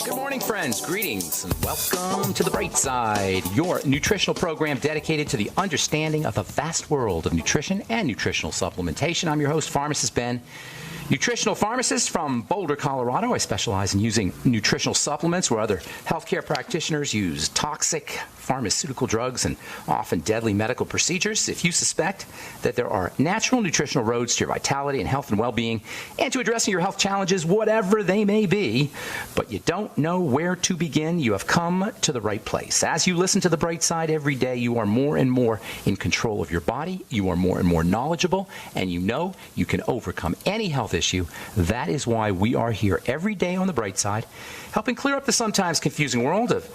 Good morning, friends. Greetings and welcome to The Bright Side, your nutritional program dedicated to the understanding of the vast world of nutrition and nutritional supplementation. I'm your host, Pharmacist Ben, nutritional pharmacist from Boulder, Colorado. I specialize in using nutritional supplements where other healthcare practitioners use toxic pharmaceutical drugs and often deadly medical procedures. If you suspect that there are natural nutritional roads to your vitality and health and well-being and to addressing your health challenges, whatever they may be, but you don't know where to begin, you have come to the right place. As you listen to The Bright Side every day, you are more and more in control of your body, you are more and more knowledgeable, and you know you can overcome any health issue. That is why we are here every day on The Bright Side, helping clear up the sometimes confusing world of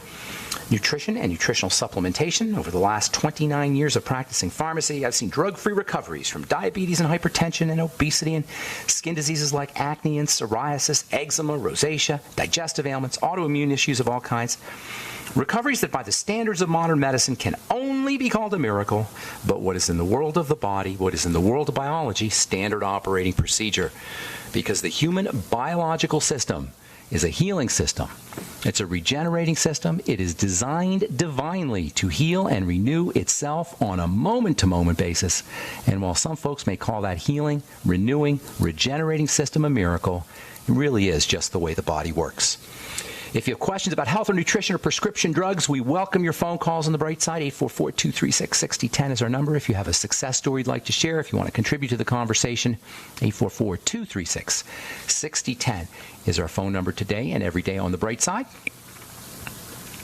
nutrition and nutritional supplementation. Over the last 29 years of practicing pharmacy, I've seen drug-free recoveries from diabetes and hypertension and obesity and skin diseases like acne and psoriasis, eczema, rosacea, digestive ailments, autoimmune issues of all kinds. Recoveries that by the standards of modern medicine can only be called a miracle, but what is in the world of the body, what is in the world of biology, standard operating procedure. Because the human biological system is a healing system. It's a regenerating system. It is designed divinely to heal and renew itself on a moment-to-moment basis. And while some folks may call that healing, renewing, regenerating system a miracle, it really is just the way the body works. If you have questions about health or nutrition or prescription drugs, we welcome your phone calls on The Bright Side. 844-236-6010 is our number. If you have a success story you'd like to share, if you want to contribute to the conversation, 844-236-6010 is our phone number today and every day on The Bright Side.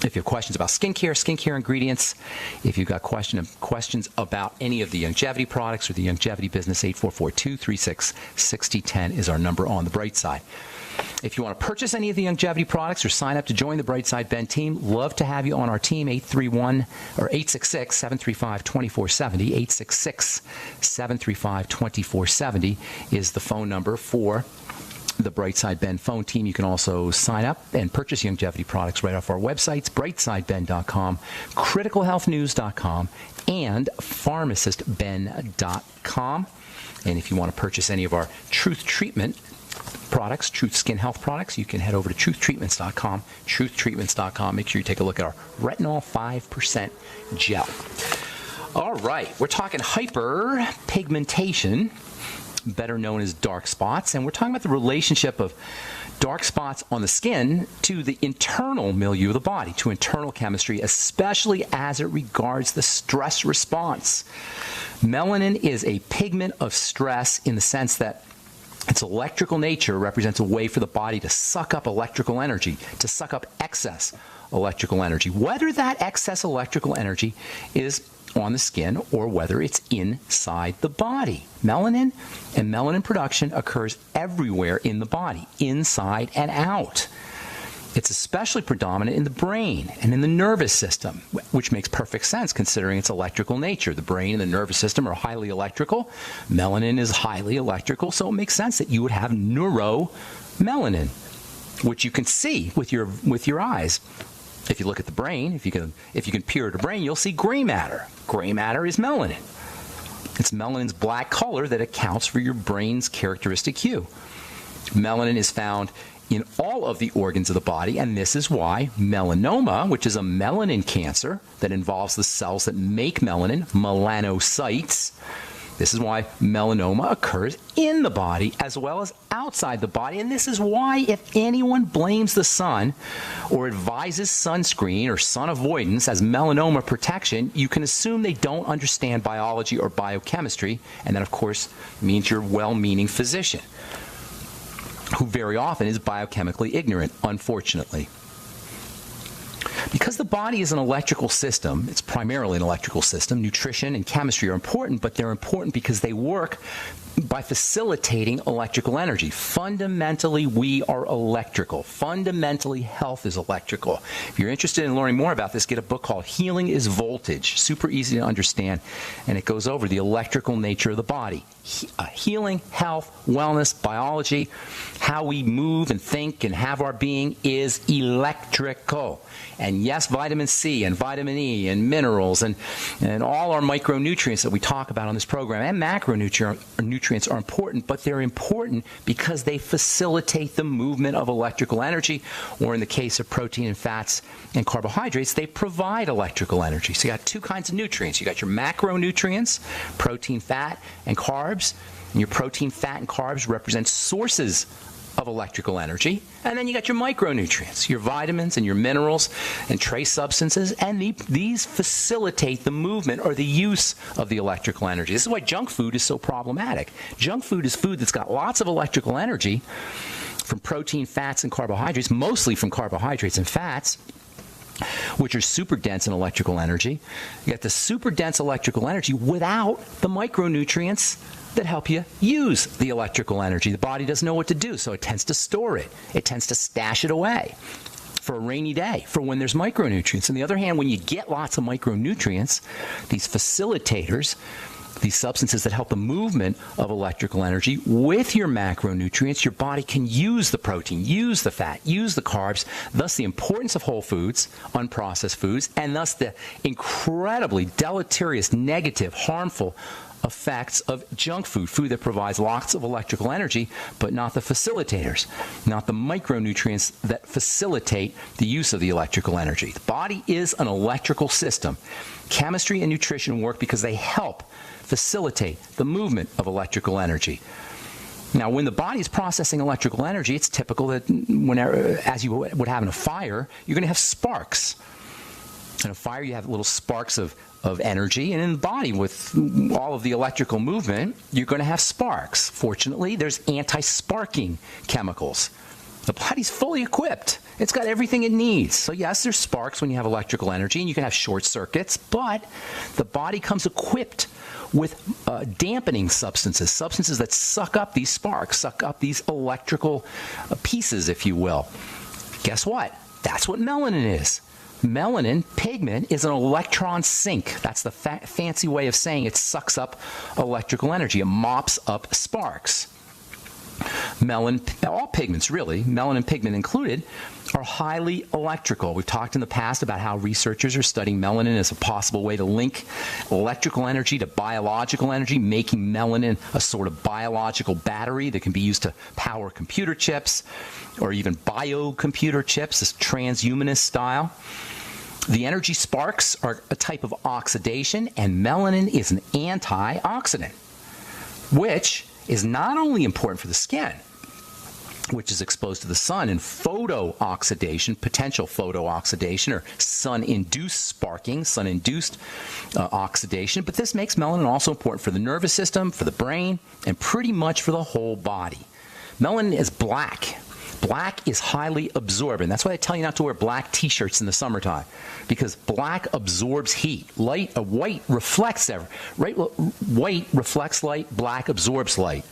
If you have questions about skincare ingredients, if you've got questions about any of the longevity products or the longevity business, 844-236-6010 is our number on The Bright Side. If you want to purchase any of the longevity products or sign up to join the Bright Side Ben team, love to have you on our team. 866-735-2470. 866-735-2470 is the phone number for the Bright Side Ben phone team. You can also sign up and purchase longevity products right off our websites, brightsideben.com, criticalhealthnews.com, and pharmacistben.com. And if you want to purchase any of our Truth Treatment products, Truth Skin Health products, you can head over to truthtreatments.com, truthtreatments.com. Make sure you take a look at our retinol 5% gel. All right, we're talking hyperpigmentation, better known as dark spots, and we're talking about the relationship of dark spots on the skin to the internal milieu of the body, to internal chemistry, especially as it regards the stress response. Melanin is a pigment of stress in the sense that its electrical nature represents a way for the body to suck up electrical energy, to suck up excess electrical energy, whether that excess electrical energy is on the skin or whether it's inside the body. Melanin and melanin production occurs everywhere in the body, inside and out. It's especially predominant in the brain and in the nervous system, which makes perfect sense considering its electrical nature. The brain and the nervous system are highly electrical. Melanin is highly electrical, so it makes sense that you would have neuromelanin, which you can see with your eyes. If you look at the brain, if you can peer at a brain, you'll see gray matter. Gray matter is melanin. It's melanin's black color that accounts for your brain's characteristic hue. Melanin is found in all of the organs of the body, and this is why melanoma, which is a melanin cancer that involves the cells that make melanin, melanocytes, this is why melanoma occurs in the body as well as outside the body. And this is why if anyone blames the sun or advises sunscreen or sun avoidance as melanoma protection, you can assume they don't understand biology or biochemistry, and that, of course, means you're a well-meaning physician who very often is biochemically ignorant, unfortunately. Because the body is an electrical system, it's primarily an electrical system, nutrition and chemistry are important, but they're important because they work by facilitating electrical energy. Fundamentally, we are electrical. Fundamentally, health is electrical. If you're interested in learning more about this, get a book called Healing is Voltage. Super easy to understand, and it goes over the electrical nature of the body. Healing, health, wellness, biology, how we move and think and have our being is electrical. And yes, vitamin C and vitamin E and minerals and all our micronutrients that we talk about on this program and macronutrients macronutrients are important, but they're important because they facilitate the movement of electrical energy, or in the case of protein and fats and carbohydrates, they provide electrical energy. So you got two kinds of nutrients. You got your macronutrients, protein, fat, and carbs. And your protein, fat, and carbs represent sources of electrical energy. And then you got your micronutrients, your vitamins and your minerals and trace substances, and these facilitate the movement or the use of the electrical energy. This is why junk food is so problematic. Junk food is food that's got lots of electrical energy from protein, fats, and carbohydrates, mostly from carbohydrates and fats, which are super dense in electrical energy. You get the super dense electrical energy without the micronutrients that help you use the electrical energy. The body doesn't know what to do, so it tends to store it. It tends to stash it away for a rainy day, for when there's micronutrients. On the other hand, when you get lots of micronutrients, these facilitators, these substances that help the movement of electrical energy with your macronutrients, your body can use the protein, use the fat, use the carbs, thus the importance of whole foods, unprocessed foods, and thus the incredibly deleterious, negative, harmful effects of junk food, food that provides lots of electrical energy, but not the facilitators, not the micronutrients that facilitate the use of the electrical energy. The body is an electrical system. Chemistry and nutrition work because they help facilitate the movement of electrical energy. Now, when the body is processing electrical energy, it's typical that whenever, as you would have in a fire, you're going to have sparks. In a fire, you have little sparks of energy, and in the body, with all of the electrical movement, you're going to have sparks. Fortunately, there's anti-sparking chemicals. The body's fully equipped. It's got everything it needs. So yes, there's sparks when you have electrical energy, and you can have short circuits, but the body comes equipped with dampening substances, substances that suck up these sparks, suck up these electrical pieces, if you will. Guess what? That's what melanin is. Melanin, pigment, is an electron sink. That's the fancy way of saying it sucks up electrical energy. It mops up sparks. Melanin, all pigments really, melanin pigment included, are highly electrical. We've talked in the past about how researchers are studying melanin as a possible way to link electrical energy to biological energy, making melanin a sort of biological battery that can be used to power computer chips or even biocomputer chips, this transhumanist style. The energy sparks are a type of oxidation, and melanin is an antioxidant, which is not only important for the skin, which is exposed to the sun in photooxidation, potential photooxidation, or sun-induced sparking, sun-induced oxidation, but this makes melanin also important for the nervous system, for the brain, and pretty much for the whole body. Melanin is black. Black is highly absorbent. That's why they tell you not to wear black T-shirts in the summertime, because black absorbs heat. White reflects white reflects light. Black absorbs light.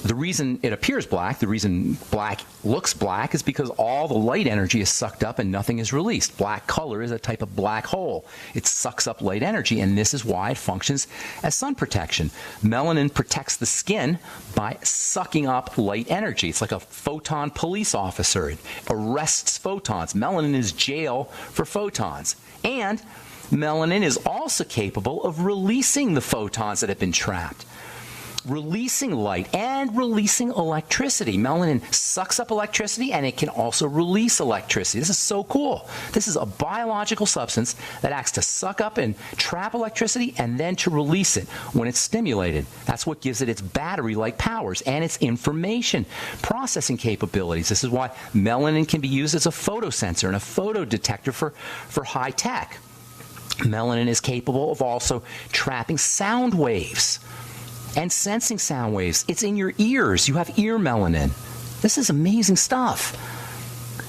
The reason it appears black, the reason black looks black, is because all the light energy is sucked up and nothing is released. Black color is a type of black hole. It sucks up light energy, and this is why it functions as sun protection. Melanin protects the skin by sucking up light energy. It's like a photon police officer. It arrests photons. Melanin is jail for photons. And melanin is also capable of releasing the photons that have been trapped, releasing light and releasing electricity. Melanin sucks up electricity, and it can also release electricity. This is so cool. This is a biological substance that acts to suck up and trap electricity and then to release it when it's stimulated. That's what gives it its battery-like powers and its information processing capabilities. This is why melanin can be used as a photosensor and a photodetector for high tech. Melanin is capable of also trapping sound waves and sensing sound waves. It's in your ears. You have ear melanin. This is amazing stuff.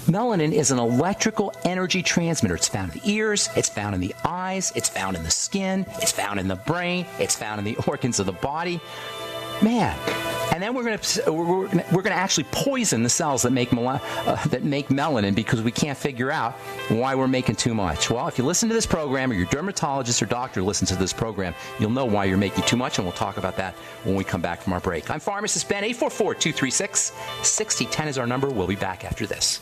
Melanin is an electrical energy transmitter. It's found in the ears, it's found in the eyes, it's found in the skin, it's found in the brain, it's found in the organs of the body. Man. And then we're going to actually poison the cells that make melanin, because we can't figure out why we're making too much. Well, if you listen to this program, or your dermatologist or doctor listens to this program, you'll know why you're making too much, and we'll talk about that when we come back from our break. I'm Pharmacist Ben. 844-236-6010 is our number. We'll be back after this.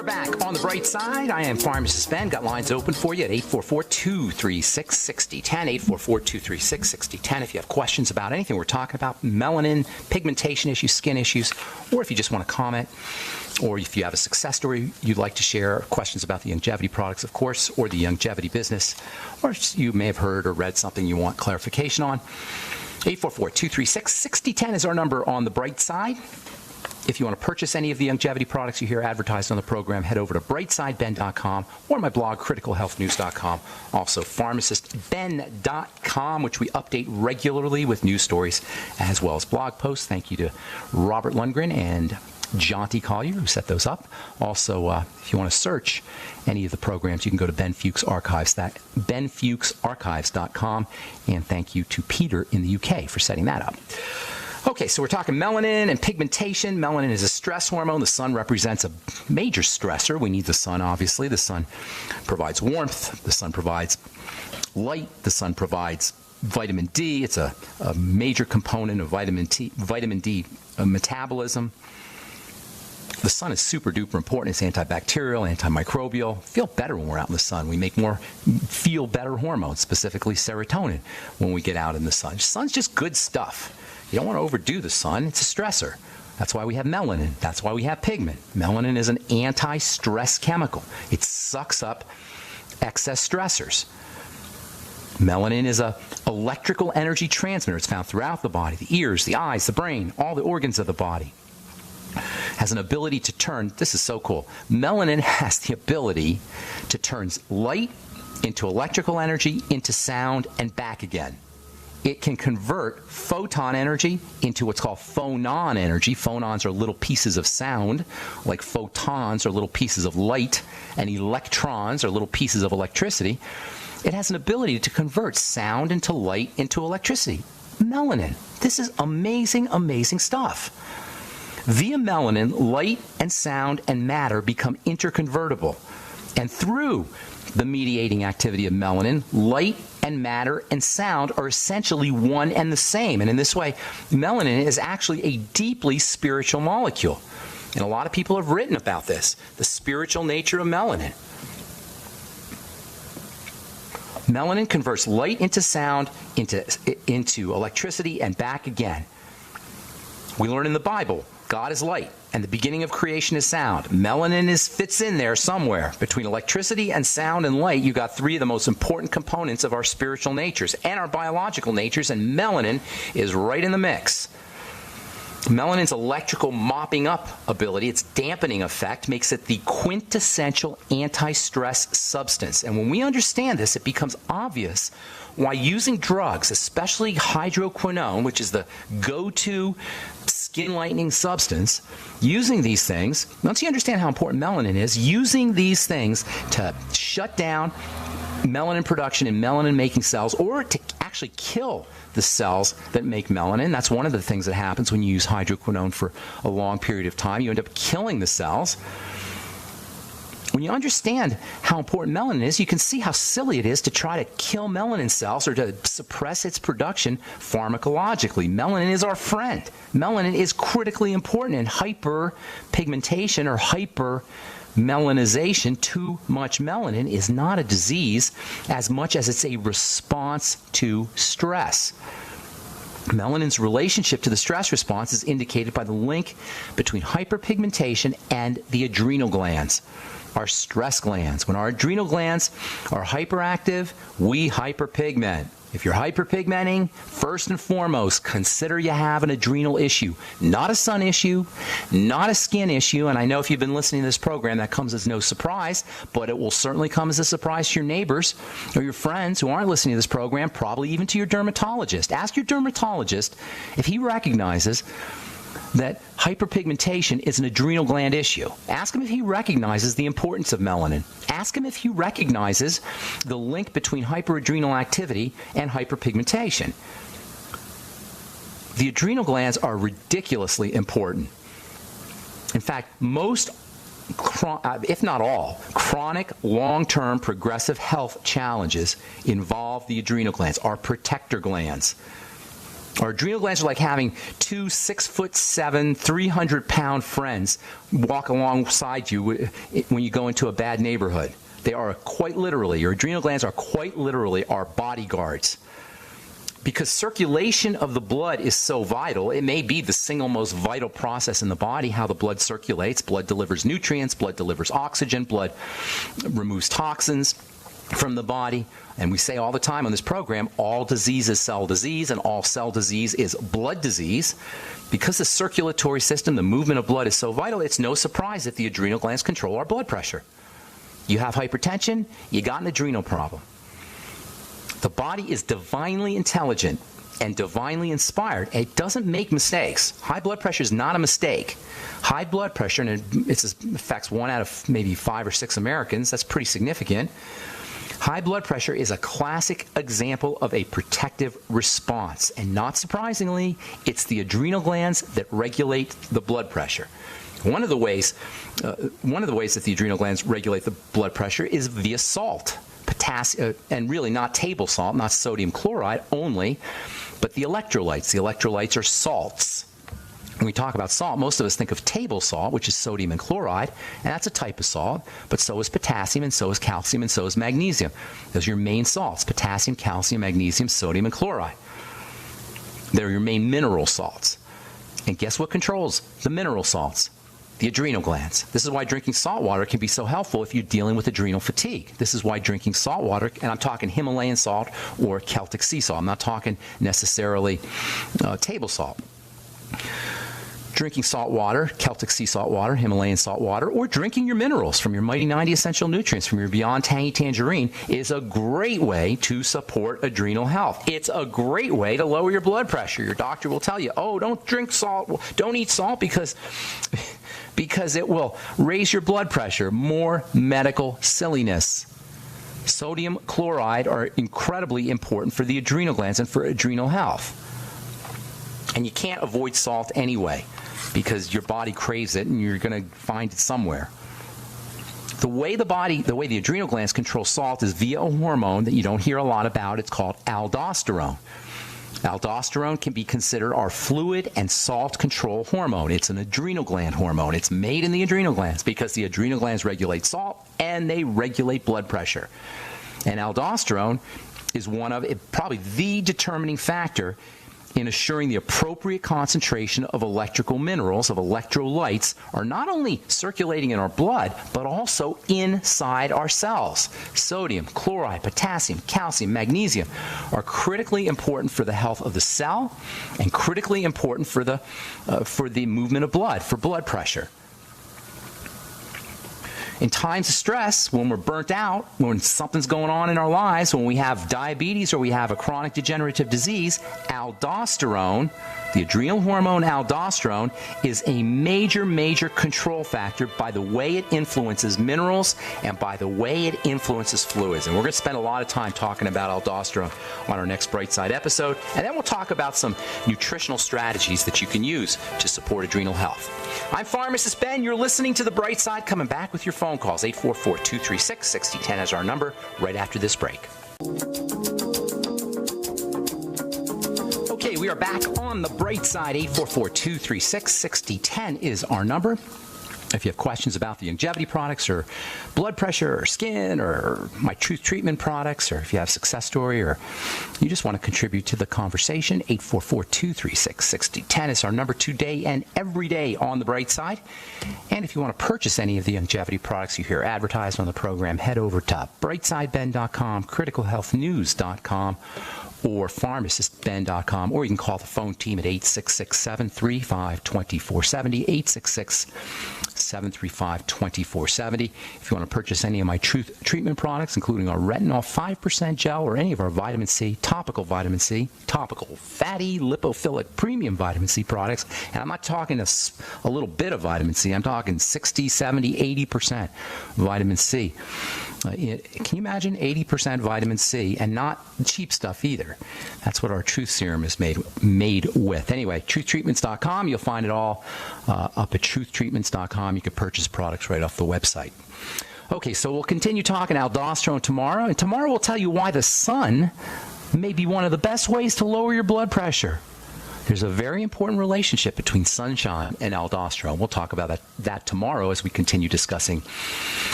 are back on the bright side. I am Pharmacist Ben. Got lines open for you at 844-236-6010, 844-236-6010. If you have questions about anything we're talking about, melanin, pigmentation issues, skin issues, or if you just want to comment, or if you have a success story you'd like to share, questions about the longevity products, of course, or the longevity business, or you may have heard or read something you want clarification on, 844-236-6010 is our number on the bright side. If you want to purchase any of the longevity products you hear advertised on the program, head over to brightsideben.com or my blog, criticalhealthnews.com. Also, pharmacistben.com, which we update regularly with news stories as well as blog posts. Thank you to Robert Lundgren and Jonty Collier, who set those up. Also, if you want to search any of the programs, you can go to Ben Fuchs Archives, benfuchsarchives.com. And thank you to Peter in the UK for setting that up. Okay, so we're talking melanin and pigmentation. Melanin is a stress hormone. The sun represents a major stressor. We need the sun, obviously. The sun provides warmth. The sun provides light. The sun provides vitamin D. It's a major component of vitamin D metabolism. The sun is super duper important. It's antibacterial, antimicrobial. Feel better when we're out in the sun. We make more feel better hormones, specifically serotonin, when we get out in the sun. Sun's just good stuff. You don't want to overdo the sun. It's a stressor. That's why we have melanin. That's why we have pigment. Melanin is an anti-stress chemical. It sucks up excess stressors. Melanin is an electrical energy transmitter. It's found throughout the body, the ears, the eyes, the brain, all the organs of the body. Has an ability to turn, this is so cool, melanin has the ability to turn light into electrical energy, into sound, and back again. It can convert photon energy into what's called phonon energy. Phonons are little pieces of sound, like photons are little pieces of light, and electrons are little pieces of electricity. It has an ability to convert sound into light into electricity. Melanin. This is amazing, amazing stuff. Via melanin, light and sound and matter become interconvertible. And through the mediating activity of melanin, light and matter and sound are essentially one and the same. And in this way, melanin is actually a deeply spiritual molecule. And a lot of people have written about this, the spiritual nature of melanin. Melanin converts light into sound, into electricity, and back again. We learn in the Bible, God is light, and the beginning of creation is sound. Melanin fits in there somewhere. Between electricity and sound and light, you got three of the most important components of our spiritual natures and our biological natures, and melanin is right in the mix. Melanin's electrical mopping up ability, its dampening effect, makes it the quintessential anti-stress substance. And when we understand this, it becomes obvious why using drugs, especially hydroquinone, which is the go-to skin lightening substance, using these things, once you understand how important melanin is, using these things to shut down melanin production in melanin-making cells, or to actually kill the cells that make melanin. That's one of the things that happens when you use hydroquinone for a long period of time. You end up killing the cells. When you understand how important melanin is, you can see how silly it is to try to kill melanin cells or to suppress its production pharmacologically. Melanin is our friend. Melanin is critically important in hyperpigmentation or hypermelanization. Too much melanin is not a disease as much as it's a response to stress. Melanin's relationship to the stress response is indicated by the link between hyperpigmentation and the adrenal glands, our stress glands. When our adrenal glands are hyperactive, we hyperpigment. If you're hyperpigmenting, first and foremost, consider you have an adrenal issue. Not a sun issue, not a skin issue. And I know if you've been listening to this program, that comes as no surprise, but it will certainly come as a surprise to your neighbors or your friends who aren't listening to this program, probably even to your dermatologist. Ask your dermatologist if he recognizes that hyperpigmentation is an adrenal gland issue. Ask him if he recognizes the importance of melanin. Ask him if he recognizes the link between hyperadrenal activity and hyperpigmentation. The adrenal glands are ridiculously important. In fact, most, if not all, chronic, long-term progressive health challenges involve the adrenal glands, our protector glands. Our adrenal glands are like having two 6'7", 300-pound friends walk alongside you when you go into a bad neighborhood. They are quite literally, your adrenal glands are quite literally our bodyguards. Because circulation of the blood is so vital, it may be the single most vital process in the body, how the blood circulates. Blood delivers nutrients, blood delivers oxygen, blood removes toxins from the body. And we say all the time on this program, all disease is cell disease and all cell disease is blood disease. Because the circulatory system, the movement of blood is so vital, it's no surprise that the adrenal glands control our blood pressure. You have hypertension, you got an adrenal problem. The body is divinely intelligent and divinely inspired. It doesn't make mistakes. High blood pressure is not a mistake. High blood pressure, and it affects 1 out of maybe 5 or 6 Americans. That's pretty significant. High blood pressure is a classic example of a protective response. And not surprisingly, it's the adrenal glands that regulate the blood pressure. One of the ways that the adrenal glands regulate the blood pressure is via salt. Potassium, and really not table salt, not sodium chloride only, but the electrolytes. The electrolytes are salts. When we talk about salt, most of us think of table salt, which is sodium and chloride, and that's a type of salt, but so is potassium, and so is calcium, and so is magnesium. Those are your main salts: potassium, calcium, magnesium, sodium, and chloride. They're your main mineral salts. And guess what controls the mineral salts? The adrenal glands. This is why drinking salt water can be so helpful if you're dealing with adrenal fatigue. This is why drinking salt water, and I'm talking Himalayan salt or Celtic sea salt. I'm not talking necessarily table salt. Drinking salt water, Celtic sea salt water, Himalayan salt water, or drinking your minerals from your Mighty 90 Essential Nutrients, from your Beyond Tangy Tangerine, is a great way to support adrenal health. It's a great way to lower your blood pressure. Your doctor will tell you, oh, don't drink salt, don't eat salt because it will raise your blood pressure. More medical silliness. Sodium chloride are incredibly important for the adrenal glands and for adrenal health. And you can't avoid salt anyway, because your body craves it and you're going to find it somewhere. The way the adrenal glands control salt is via a hormone that you don't hear a lot about. It's called aldosterone. Aldosterone can be considered our fluid and salt control hormone. It's an adrenal gland hormone. It's made in the adrenal glands because the adrenal glands regulate salt and they regulate blood pressure. And aldosterone is probably the determining factor in assuring the appropriate concentration of electrical minerals, of electrolytes, are not only circulating in our blood, but also inside our cells. Sodium, chloride, potassium, calcium, magnesium are critically important for the health of the cell and critically important for the movement of blood, for blood pressure. In times of stress, when we're burnt out, when something's going on in our lives, when we have diabetes or we have a chronic degenerative disease, aldosterone, the adrenal hormone aldosterone, is a major, major control factor by the way it influences minerals and by the way it influences fluids. And we're going to spend a lot of time talking about aldosterone on our next Bright Side episode. And then we'll talk about some nutritional strategies that you can use to support adrenal health. I'm Pharmacist Ben. You're listening to The Bright Side. Coming back with your phone calls. 844-236-6010 is our number right after this break. Okay, we are back on The Bright Side. 844-236-6010 is our number. If you have questions about the longevity products or blood pressure or skin or my Truth Treatment products, or if you have a success story or you just want to contribute to the conversation, 844-236-6010 is our number today and every day on The Bright Side. And if you want to purchase any of the longevity products you hear advertised on the program, head over to brightsideben.com, criticalhealthnews.com, or pharmacistben.com, or you can call the phone team at 866-735-2470, 866-735-2470. If you want to purchase any of my Truth Treatment products, including our retinol 5% gel or any of our vitamin C, topical fatty lipophilic premium vitamin C products, and I'm not talking a little bit of vitamin C, I'm talking 60, 70, 80% vitamin C. Can you imagine 80% vitamin C, and not cheap stuff either? That's what our Truth Serum is made with. Anyway, truthtreatments.com. You'll find it all up at truthtreatments.com. You can purchase products right off the website. Okay, so we'll continue talking aldosterone tomorrow, and tomorrow we'll tell you why the sun may be one of the best ways to lower your blood pressure. There's a very important relationship between sunshine and aldosterone. We'll talk about that tomorrow as we continue discussing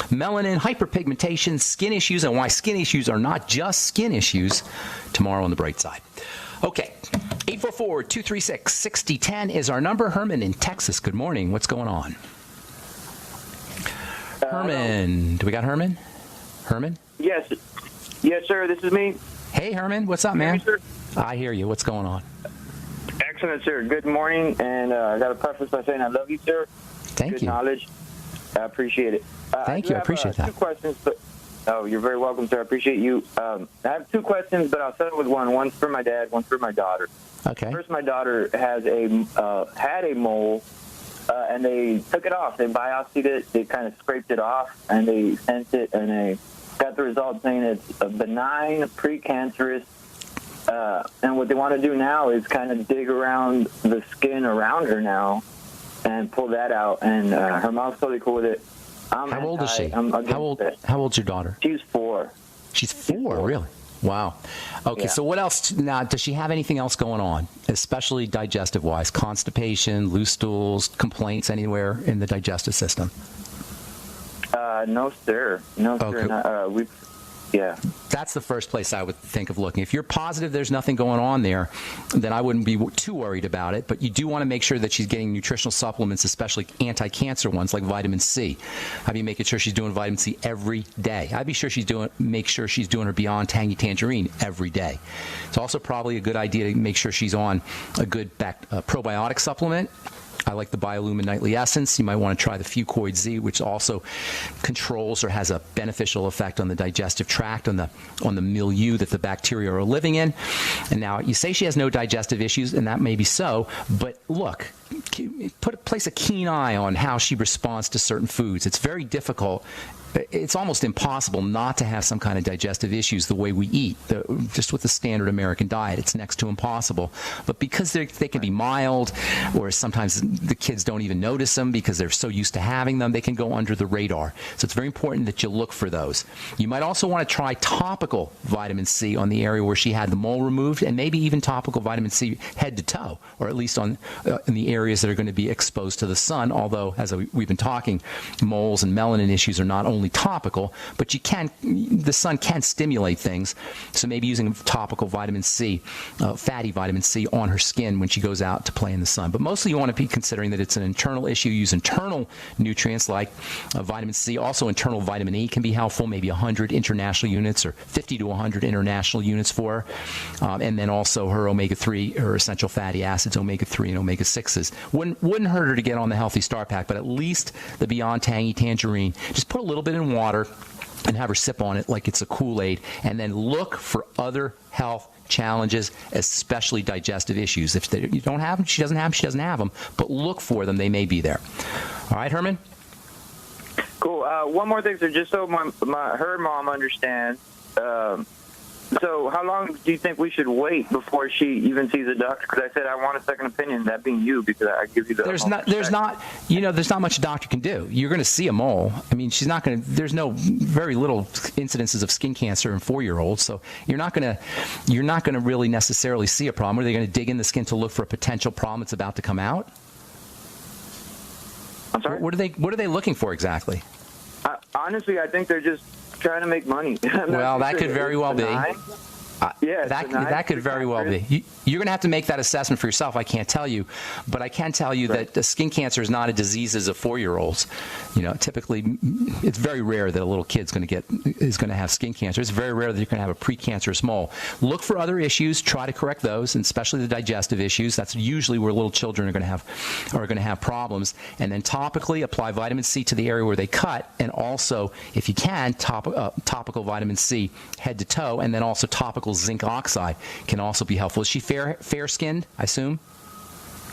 melanin, hyperpigmentation, skin issues, and why skin issues are not just skin issues tomorrow on the bright side. Okay, 844-236-6010 is our number. Herman in Texas, good morning. What's going on? Herman, do we got Herman? Herman? Yes, sir, this is me. Hey, Herman, what's up, man? Sir? I hear you. What's going on? Excellent, sir. Good morning, and I got to preface by saying I love you, sir. Thank you. Good knowledge. I appreciate it. Thank you. I appreciate that. 2 questions, but you're very welcome, sir. I appreciate you. I have 2 questions, but I'll start with one. One's for my dad, one's for my daughter. Okay. First, my daughter has had a mole, and they took it off. They biopsied it. They kind of scraped it off, and they sent it, and they got the result saying it's a benign precancerous. And what they want to do now is kind of dig around the skin around her now and pull that out. And her mom's totally cool with it. How old is she? How old's your daughter? She's 4. She's 4, really? Wow. Okay, Yeah. so what else? Now, does she have anything else going on, especially digestive-wise? Constipation, loose stools, complaints anywhere in the digestive system? No, sir. No, Okay. sir. Yeah. That's the first place I would think of looking. If you're positive there's nothing going on there, then I wouldn't be too worried about it. But you do want to make sure that she's getting nutritional supplements, especially anti-cancer ones like vitamin C. I'd be making sure she's doing vitamin C every day. I'd be sure make sure she's doing her Beyond Tangy Tangerine every day. It's also probably a good idea to make sure she's on a good probiotic supplement. I like the Biolumin Nightly Essence. You might want to try the Fucoid Z, which also controls or has a beneficial effect on the digestive tract, on the milieu that the bacteria are living in. And now you say she has no digestive issues, and that may be so, but look, place a keen eye on how she responds to certain foods. It's very difficult. It's almost impossible not to have some kind of digestive issues the way we eat, just with the standard American diet. It's next to impossible. But because they can be mild, or sometimes the kids don't even notice them because they're so used to having them, they can go under the radar. So it's very important that you look for those. You might also want to try topical vitamin C on the area where she had the mole removed, and maybe even topical vitamin C head to toe, or at least in the areas that are going to be exposed to the sun, although, as we've been talking, moles and melanin issues are not only topical, but the sun can stimulate things. So maybe using topical vitamin C, fatty vitamin C on her skin when she goes out to play in the sun. But mostly you want to be considering that it's an internal issue. Use internal nutrients like vitamin C. Also internal vitamin E can be helpful, maybe 100 international units or 50 to 100 international units for her. And then also her omega-3, her essential fatty acids, omega-3 and omega-6s. Wouldn't hurt her to get on the Healthy Start Pack, but at least the Beyond Tangy Tangerine. Just put a little bit in water and have her sip on it like it's a Kool-Aid, and then look for other health challenges, especially digestive issues. If you don't have them, she doesn't have them, but look for them. They may be there. All right, Herman? Cool. One more thing, sir, just so her mom understands. So how long do you think we should wait before she even sees a doctor? Because I said I want a second opinion, that being you, because I give you the there's not much a doctor can do. You're going to see a mole. I mean, there's very little incidences of skin cancer in 4-year-olds, so you're not going to really necessarily see a problem. Are they going to dig in the skin to look for a potential problem that's about to come out? I'm sorry? What are they looking for exactly? Honestly, I think they're just trying to make money. Well, that could very well be. That could very well be. You're going to have to make that assessment for yourself. I can't tell you, but I can tell you that skin cancer is not a disease as of 4-year-olds. Typically, it's very rare that a little kid's going to have skin cancer. It's very rare that you're going to have a precancerous mole. Look for other issues. Try to correct those, and especially the digestive issues. That's usually where little children are going to have problems. And then topically apply vitamin C to the area where they cut, and also, if you can, topical vitamin C head to toe, and then also topical zinc oxide can also be helpful. Is she fair-skinned, I assume?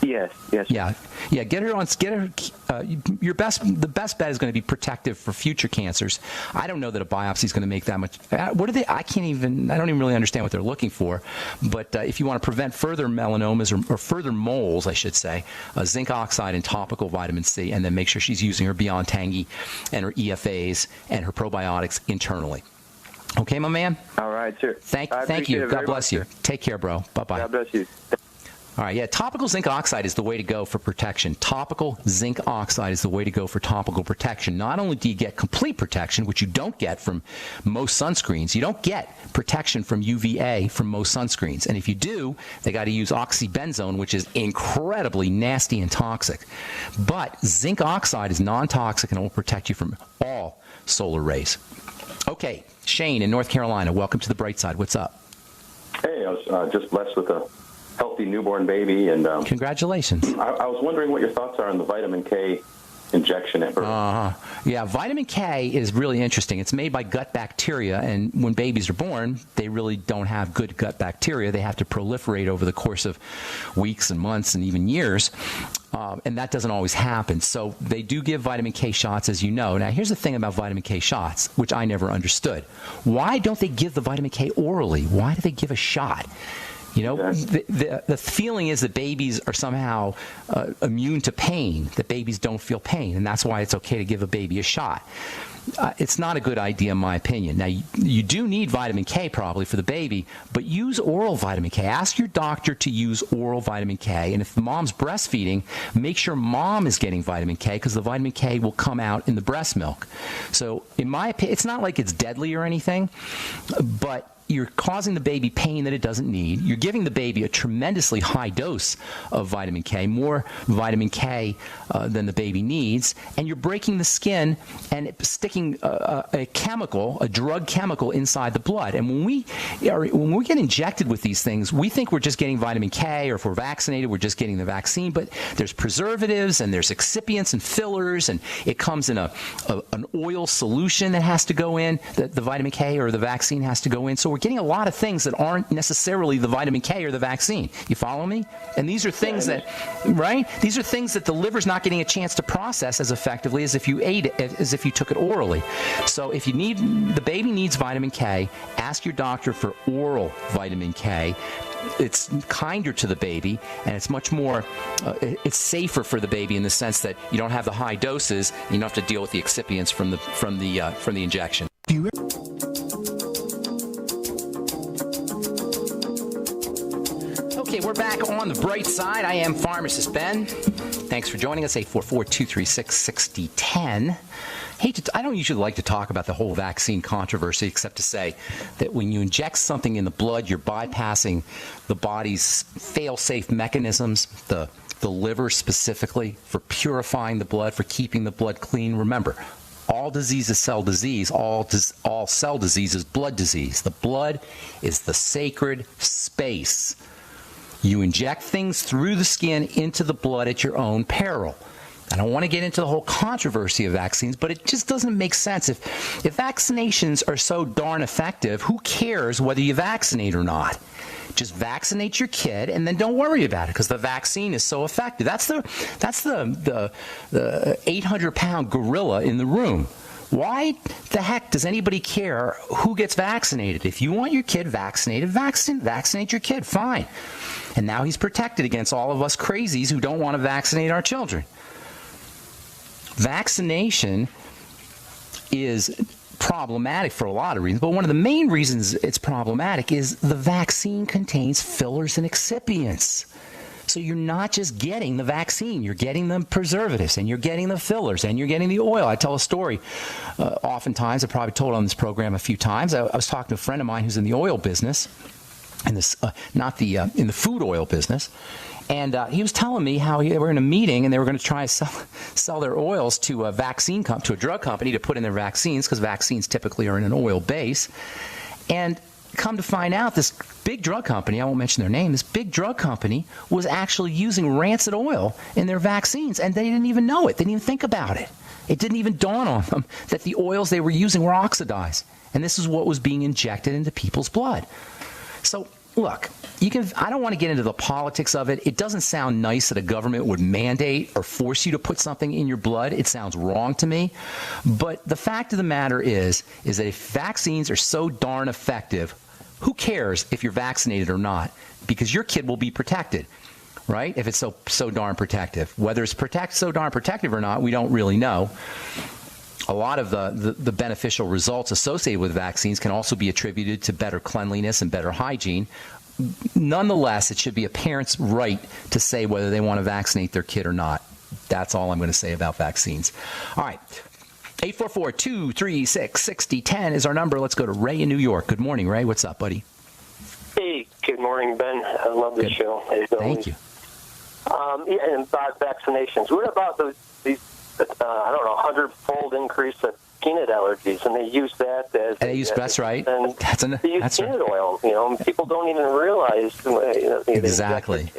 Yes. Yeah. The best bet is going to be protective for future cancers. I don't know that a biopsy is going to make that much. I don't even really understand what they're looking for. But if you want to prevent further melanomas or further moles, I should say, zinc oxide and topical vitamin C, and then make sure she's using her Beyond Tangy and her EFAs and her probiotics internally. Okay, my man? All right, sir. Thank you. God bless you. Take care, bro. Bye-bye. God bless you. All right, yeah, topical zinc oxide is the way to go for protection. Topical zinc oxide is the way to go for topical protection. Not only do you get complete protection, which you don't get from most sunscreens, you don't get protection from UVA from most sunscreens. And if you do, they got to use oxybenzone, which is incredibly nasty and toxic. But zinc oxide is non-toxic and it will protect you from all solar rays. Okay, Shane in North Carolina, welcome to the bright side. What's up? Hey, I was just blessed with a healthy newborn baby, and congratulations. I was wondering what your thoughts are on the vitamin K injection at birth. Yeah, vitamin K is really interesting. It's made by gut bacteria, and when babies are born, they really don't have good gut bacteria. They have to proliferate over the course of weeks and months and even years, and that doesn't always happen. So they do give vitamin K shots, as you know. Now, here's the thing about vitamin K shots, which I never understood. Why don't they give the vitamin K orally? Why do they give a shot? You know, the feeling is that babies are somehow immune to pain, that babies don't feel pain, and that's why it's okay to give a baby a shot. It's not a good idea, in my opinion. Now, you do need vitamin K probably for the baby, but use oral vitamin K. Ask your doctor to use oral vitamin K, and if the mom's breastfeeding, make sure mom is getting vitamin K, because the vitamin K will come out in the breast milk. So, in my opinion, it's not like it's deadly or anything, but you're causing the baby pain that it doesn't need. You're giving the baby a tremendously high dose of vitamin K, more vitamin K than the baby needs, and you're breaking the skin and sticking a chemical, a drug chemical inside the blood. And when we get injected with these things, we think we're just getting vitamin K, or if we're vaccinated, we're just getting the vaccine. But there's preservatives and there's excipients and fillers, and it comes in an oil solution that has to go in, that the vitamin K or the vaccine has to go in. So we're getting a lot of things that aren't necessarily the vitamin K or the vaccine. You follow me? And these are things that, right? These are things that the liver's not getting a chance to process as effectively as if you ate it, as if you took it orally. So if you need, the baby needs vitamin K, ask your doctor for oral vitamin K. It's kinder to the baby, and it's much more, it's safer for the baby in the sense that you don't have the high doses, and you don't have to deal with the excipients from the injection. Okay, we're back on the bright side. I am Pharmacist Ben. Thanks for joining us, 844-236-6010. I don't usually like to talk about the whole vaccine controversy, except to say that when you inject something in the blood, you're bypassing the body's fail-safe mechanisms, the liver specifically, for purifying the blood, for keeping the blood clean. Remember, all disease is cell disease. All cell disease is blood disease. The blood is the sacred space. You inject things through the skin into the blood at your own peril. I don't want to get into the whole controversy of vaccines, but it just doesn't make sense. If vaccinations are so darn effective, who cares whether you vaccinate or not? Just vaccinate your kid and then don't worry about it, because the vaccine is so effective. That's the 800-pound gorilla in the room. Why the heck does anybody care who gets vaccinated? If you want your kid vaccinated, vaccinate your kid, fine. And now he's protected against all of us crazies who don't want to vaccinate our children. Vaccination is problematic for a lot of reasons, but one of the main reasons it's problematic is the vaccine contains fillers and excipients. So you're not just getting the vaccine, you're getting the preservatives, and you're getting the fillers, and you're getting the oil. I tell a story oftentimes, I've probably told on this program a few times. I was talking to a friend of mine who's in the oil business, in the food oil business, and he was telling me how they were in a meeting and they were going to try to sell their oils to a drug company to put in their vaccines, because vaccines typically are in an oil base. And come to find out, this big drug company, I won't mention their name, this big drug company was actually using rancid oil in their vaccines, and they didn't even know it. They didn't even think about it. It didn't even dawn on them that the oils they were using were oxidized. And this is what was being injected into people's blood. So, look, I don't want to get into the politics of it. It doesn't sound nice that a government would mandate or force you to put something in your blood. It sounds wrong to me. But the fact of the matter is that if vaccines are so darn effective, who cares if you're vaccinated or not? Because your kid will be protected, right? If it's so darn protective. Whether it's so darn protective or not, we don't really know. A lot of the beneficial results associated with vaccines can also be attributed to better cleanliness and better hygiene. nonetheless, it should be a parent's right to say whether they want to vaccinate their kid or not. That's all I'm going to say about vaccines. All right. 844-236-6010 is our number. Let's go to Ray in New York. Good morning, Ray. What's up, buddy? Hey, good morning, Ben. I love the show. Thank you. And about vaccinations. What about these 100-fold increase of peanut allergies? And they use that as... That's right. And they use peanut oil. People don't even realize... Exactly.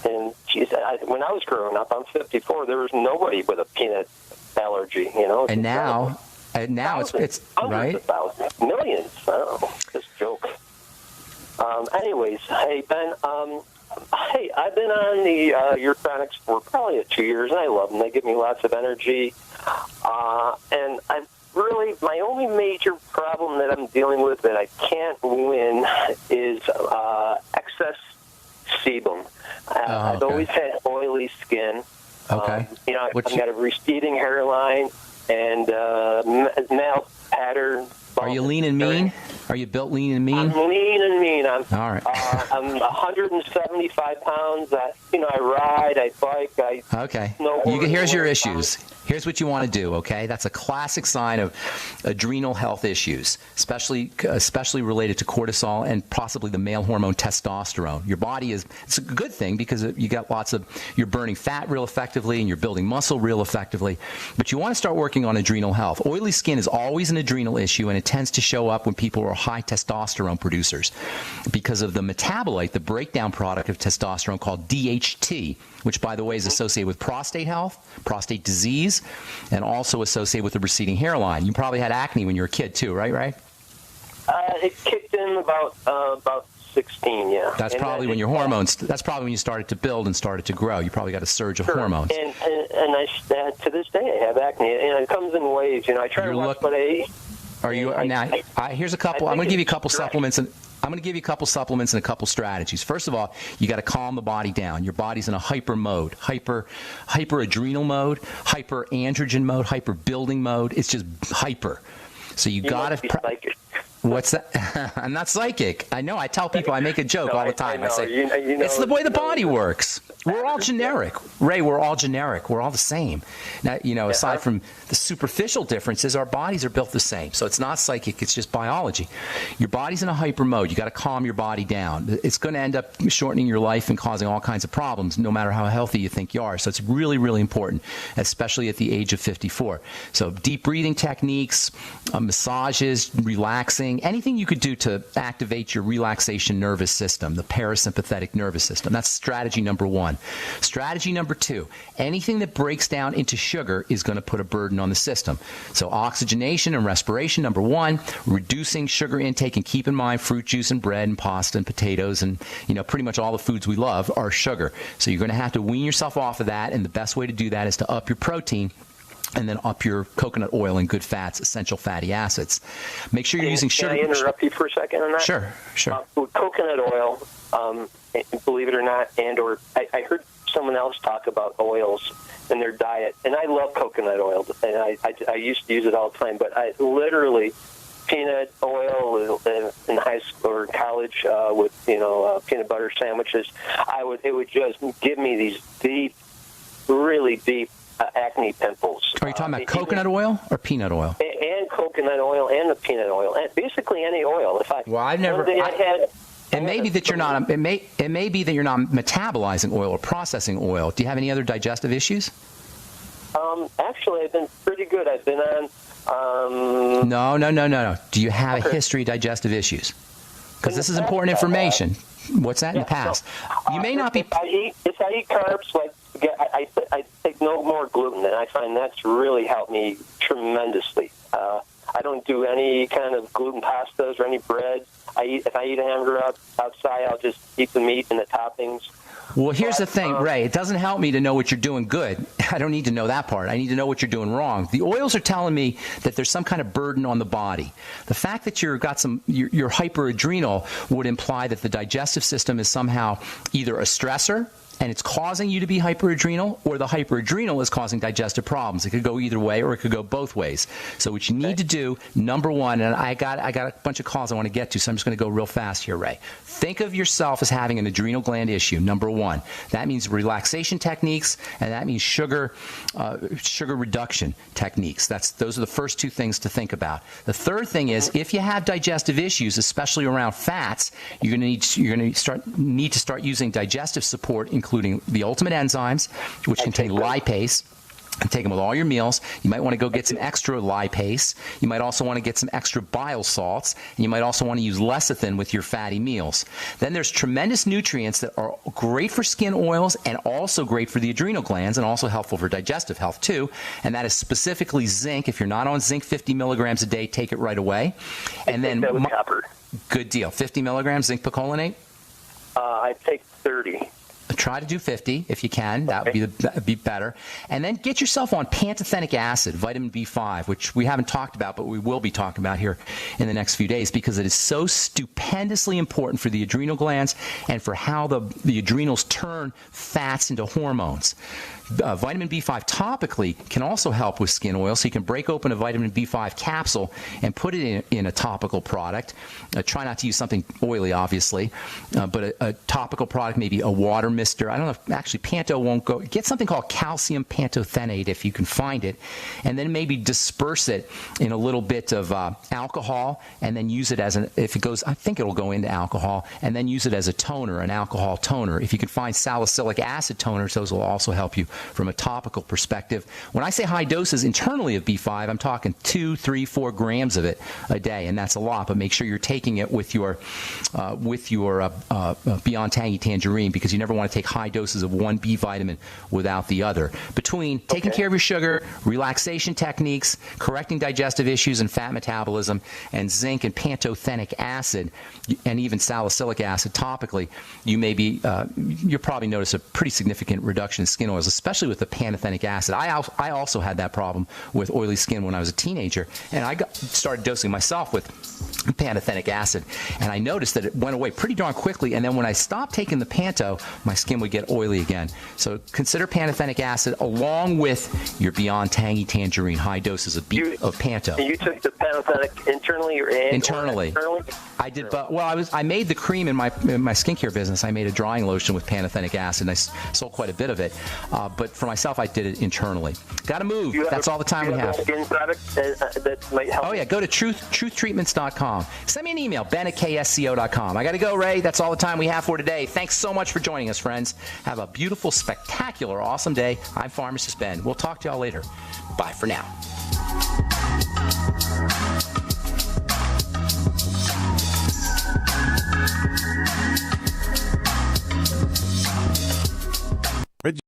And geez, when I was growing up, I'm 54, there was nobody with a peanut allergy, And now it's right? Of thousands, millions. I don't know. Just joke. Anyways, hey, Ben, I've been on the Urethonics for probably 2 years, and I love them. They give me lots of energy. And my only major problem that I'm dealing with that I can't win is excess sebum. I've always had oily skin. Okay. I've got a receding hairline and mouth pattern. Are you lean and mean? Are you built lean and mean? I'm lean and mean. All right. I'm 175 pounds. I ride, I bike, I snowboard. Here's your issues. Here's what you want to do, okay? That's a classic sign of adrenal health issues, especially related to cortisol and possibly the male hormone testosterone. Your body it's a good thing because you got you're burning fat real effectively and you're building muscle real effectively, but you want to start working on adrenal health. Oily skin is always an adrenal issue, and it tends to show up when people are high testosterone producers because of the metabolite, the breakdown product of testosterone called DHT, which, by the way, is associated with prostate health, prostate disease, and also associated with the receding hairline. You probably had acne when you were a kid, too, right? It kicked in about 16, yeah. That's probably when your hormones. That's probably when you started to build and started to grow. You probably got a surge of hormones. And to this day, I have acne, and it comes in waves. I try to watch what I eat. Are you now? Here's a couple. I'm going to give you a couple supplements and. I'm going to give you a couple supplements and a couple strategies. First of all, you got to calm the body down. Your body's in a hyper mode, hyper adrenal mode, hyper androgen mode, hyper building mode. It's just hyper. So you got to. What's that? I'm not psychic. I know. I tell people, I make a joke all the time. I say, it's the way the body works. We're all generic. Ray, we're all generic. We're all the same. Now, aside from the superficial differences, our bodies are built the same. So it's not psychic. It's just biology. Your body's in a hyper mode. You got to calm your body down. It's going to end up shortening your life and causing all kinds of problems, no matter how healthy you think you are. So it's really, really important, especially at the age of 54. So deep breathing techniques, massages, relaxing, anything you could do to activate your relaxation nervous system, the parasympathetic nervous system. That's strategy number one. Strategy number two, anything that breaks down into sugar is going to put a burden on the system. So oxygenation and respiration, number one, reducing sugar intake, and keep in mind fruit juice and bread and pasta and potatoes and, pretty much all the foods we love are sugar. So you're going to have to wean yourself off of that, and the best way to do that is to up your protein and then up your coconut oil and good fats, essential fatty acids. Make sure you're using sugar. Can I interrupt you for a second on that? Sure. With coconut oil, believe it or not, I heard someone else talk about oils in their diet, and I love coconut oil, and I used to use it all the time, but I literally, peanut oil in high school or college with, peanut butter sandwiches, it would just give me these deep, really deep acne pimples. Are you talking about coconut oil or peanut oil? And coconut oil and the peanut oil, and basically any oil. It may be that you're not metabolizing oil or processing oil. Do you have any other digestive issues? Actually, I've been pretty good. I've been on. No. Do you have a history of digestive issues? Because this is important information. What's that in the past? You may not be. If I eat carbs, I take no more gluten, and I find that's really helped me tremendously. I don't do any kind of gluten pastas or any bread. If I eat a hamburger outside, I'll just eat the meat and the toppings. Well, here's the thing, Ray. It doesn't help me to know what you're doing good. I don't need to know that part. I need to know what you're doing wrong. The oils are telling me that there's some kind of burden on the body. The fact that you're hyperadrenal would imply that the digestive system is somehow either a stressor, and it's causing you to be hyperadrenal, or the hyperadrenal is causing digestive problems. It could go either way, or it could go both ways. So what you need to do, number one, and I got a bunch of calls I want to get to, so I'm just going to go real fast here, Ray. Think of yourself as having an adrenal gland issue, number one. That means relaxation techniques, and that means sugar reduction techniques. Those are the first two things to think about. The third thing is, if you have digestive issues, especially around fats, you're going to need to start using digestive support, including the ultimate enzymes, which contain lipase. And take them with all your meals. You might want to go get some extra lipase. You might also want to get some extra bile salts. And you might also want to use lecithin with your fatty meals. Then there's tremendous nutrients that are great for skin oils and also great for the adrenal glands and also helpful for digestive health too. And that is specifically zinc. If you're not on zinc 50 milligrams a day, take it right away. And then copper. Good deal. 50 milligrams zinc picolinate? I take 30. Try to do 50 if you can. That would be better. And then get yourself on pantothenic acid, vitamin B5, which we haven't talked about, but we will be talking about here in the next few days because it is so stupendously important for the adrenal glands and for how the adrenals turn fats into hormones. Vitamin B5 topically can also help with skin oil, so you can break open a vitamin B5 capsule and put it in a topical product. Try not to use something oily, obviously, but a topical product, maybe a water mister. I don't know if actually Panto won't go. Get something called calcium pantothenate if you can find it, and then maybe disperse it in a little bit of alcohol, and then use it as if it goes, I think it'll go into alcohol, and then use it as a toner, an alcohol toner. If you can find salicylic acid toners, those will also help you from a topical perspective. When I say high doses internally of B5, I'm talking 2, 3, 4 grams of it a day, and that's a lot. But make sure you're taking it with your Beyond Tangy Tangerine, because you never want to take high doses of one B vitamin without the other. Between taking care of your sugar, relaxation techniques, correcting digestive issues and fat metabolism, and zinc and pantothenic acid, and even salicylic acid topically, you'll probably notice a pretty significant reduction in skin oils, especially with the pantothenic acid. I also had that problem with oily skin when I was a teenager, and I started dosing myself with pantothenic acid, and I noticed that it went away pretty darn quickly, and then when I stopped taking the Panto, my skin would get oily again. So consider pantothenic acid along with your Beyond Tangy Tangerine, high doses of Panto. You took the pantothenic internally or internally? I did, but I made the cream in my skincare business. I made a drying lotion with pantothenic acid, and I sold quite a bit of it. But for myself, I did it internally. Got to move. That's all the time we have. Skin product that might help. Oh yeah, go to truthtreatments.com. Send me an email, ben@ksco.com. I got to go, Ray. That's all the time we have for today. Thanks so much for joining us, friends. Have a beautiful, spectacular, awesome day. I'm Pharmacist Ben. We'll talk to y'all later. Bye for now.